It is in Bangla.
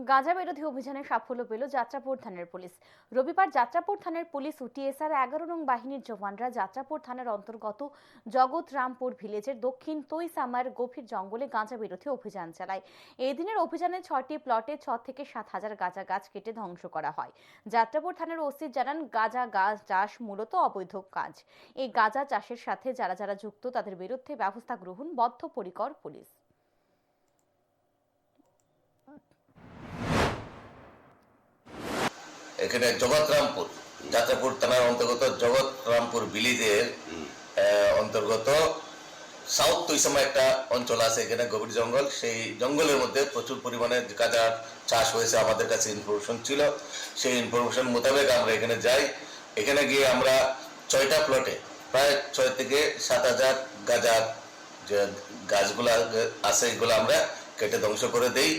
গাঁজা বিরোধী অভিযানে সাফল্য পেল যাত্রাপুর থানার পুলিশ। রবিবার যাত্রাপুর থানার পুলিশ ও টিএসআর 11 নং বাহিনীর জওয়ানরা যাত্রাপুর থানার অন্তর্গত জগৎরামপুর ভিলেজের দক্ষিণ তৈসামার গভীর জঙ্গলে গাঁজা বিরোধী অভিযান চালায়। এই দিনের অভিযানে 6টি প্লটে 6 থেকে 7,000 গাঁজা গাছ কেটে ধ্বংস করা হয়। যাত্রাপুর থানার ওসি জানান, গাঁজা গাছ চাষ মূলত অবৈধ কাজ। এই গাঁজা চাষের সাথে যারা যারা যুক্ত তাদের বিরুদ্ধে ব্যবস্থা গ্রহণ বদ্ধপরিকর পুলিশ। এখানে জগৎরামপুর যাত্রাপুর থানার অন্তর্গত জগৎরামপুর ভিলেজের অন্তর্গত সাউথ তৈসামা একটা অঞ্চল আছে। এখানে গভীর জঙ্গল, সেই জঙ্গলের মধ্যে প্রচুর পরিমাণে গাঁজা চাষ হয়েছে। আমাদের কাছে ইনফরমেশন ছিল, সেই ইনফরমেশন মোতাবেক আমরা এখানে যাই। এখানে গিয়ে আমরা 6টা প্লটে প্রায় 6 থেকে 7,000 গাঁজা যে গাছগুলো আছে এগুলো আমরা কেটে ধ্বংস করে দেই।